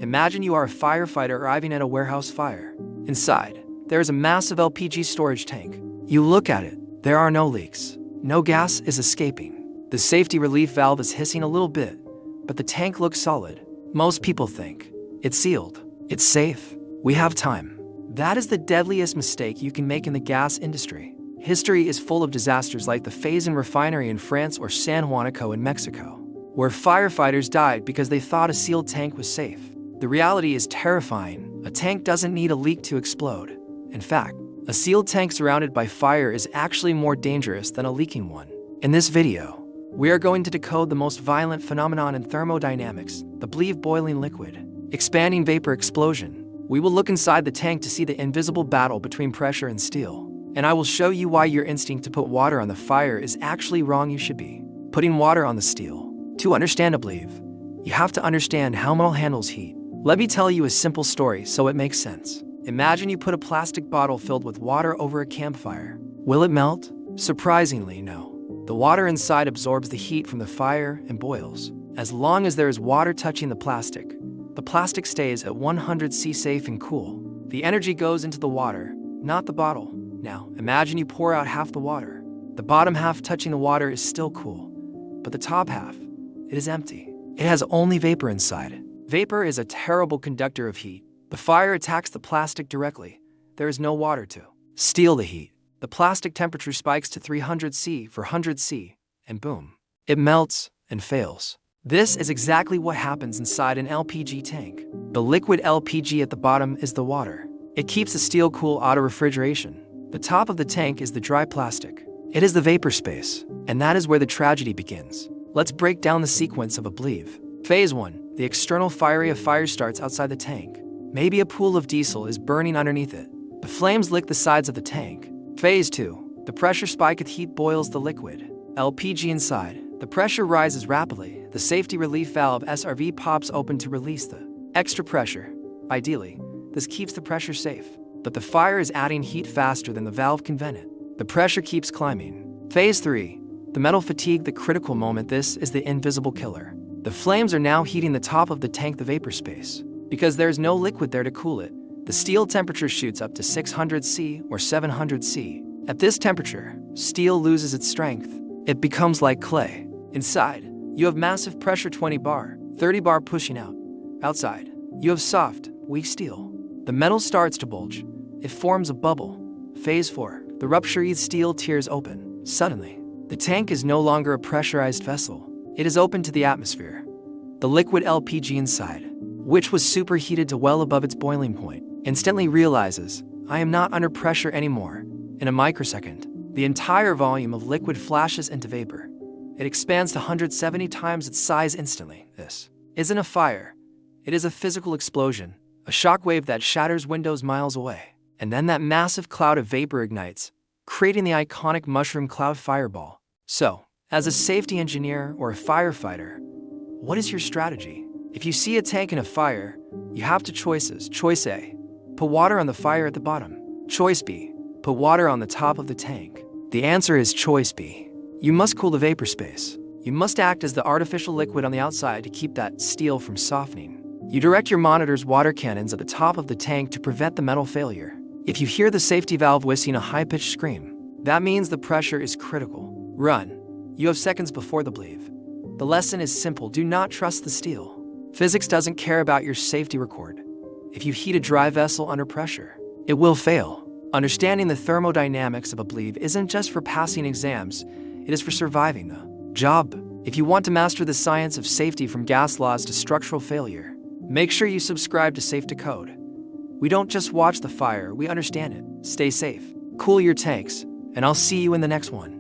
Imagine you are a firefighter arriving at a warehouse fire. Inside, there is a massive LPG storage tank. You look at it. There are no leaks. No gas is escaping. The safety relief valve is hissing a little bit, but the tank looks solid. Most people think, it's sealed. It's safe. We have time. That is the deadliest mistake you can make in the gas industry. History is full of disasters like the Faisin refinery in France or San Juanico in Mexico, where firefighters died because they thought a sealed tank was safe. The reality is terrifying. A tank doesn't need a leak to explode. In fact, a sealed tank surrounded by fire is actually more dangerous than a leaking one. In this video, we are going to decode the most violent phenomenon in thermodynamics, the BLEVE boiling liquid, expanding vapor explosion. We will look inside the tank to see the invisible battle between pressure and steel. And I will show you why your instinct to put water on the fire is actually wrong. You should be putting water on the steel. To understand a BLEVE, you have to understand how metal handles heat. Let me tell you a simple story so it makes sense. Imagine you put a plastic bottle filled with water over a campfire. Will it melt? Surprisingly, no. The water inside absorbs the heat from the fire and boils. As long as there is water touching the plastic stays at 100 C safe and cool. The energy goes into the water, not the bottle. Now, imagine you pour out half the water. The bottom half touching the water is still cool, but the top half, it is empty. It has only vapor inside. Vapor is a terrible conductor of heat. The fire attacks the plastic directly. There is no water to steal the heat. The plastic temperature spikes to 300 C for 100 C, and boom, it melts and fails. This is exactly what happens inside an LPG tank. The liquid LPG at the bottom is the water. It keeps the steel cool auto refrigeration. The top of the tank is the dry plastic. It is the vapor space, and that is where the tragedy begins. Let's break down the sequence of a BLEVE. Phase 1. The external fire starts outside the tank. Maybe a pool of diesel is burning underneath it. The flames lick the sides of the tank. Phase 2. The pressure spike of heat boils the liquid LPG inside. The pressure rises rapidly. The safety relief valve SRV pops open to release the extra pressure. Ideally, this keeps the pressure safe. But the fire is adding heat faster than the valve can vent it. The pressure keeps climbing. Phase 3. The metal fatigue, the critical moment. This is the invisible killer. The flames are now heating the top of the tank, the vapor space. Because there's no liquid there to cool it, the steel temperature shoots up to 600 C or 700 C. At this temperature, steel loses its strength. It becomes like clay. Inside, you have massive pressure 20 bar, 30 bar pushing out. Outside, you have soft, weak steel. The metal starts to bulge. It forms a bubble. Phase 4. The rupture steel tears open. Suddenly, the tank is no longer a pressurized vessel. It is open to the atmosphere. The liquid LPG inside, which was superheated to well above its boiling point, instantly realizes, I am not under pressure anymore. In a microsecond, the entire volume of liquid flashes into vapor. It expands to 170 times its size instantly. This isn't a fire. It is a physical explosion, a shockwave that shatters windows miles away. And then that massive cloud of vapor ignites, creating the iconic mushroom cloud fireball. So, as a safety engineer or a firefighter, what is your strategy? If you see a tank in a fire, you have two choices. Choice A, put water on the fire at the bottom. Choice B, put water on the top of the tank. The answer is choice B. You must cool the vapor space. You must act as the artificial liquid on the outside to keep that steel from softening. You direct your monitor's water cannons at the top of the tank to prevent the metal failure. If you hear the safety valve whistling a high-pitched scream, that means the pressure is critical. Run. You have seconds before the BLEVE. The lesson is simple. Do not trust the steel. Physics doesn't care about your safety record. If you heat a dry vessel under pressure, it will fail. Understanding the thermodynamics of a BLEVE isn't just for passing exams, it is for surviving the job. If you want to master the science of safety from gas laws to structural failure, make sure you subscribe to Safe Decode. We don't just watch the fire, we understand it. Stay safe, cool your tanks, and I'll see you in the next one.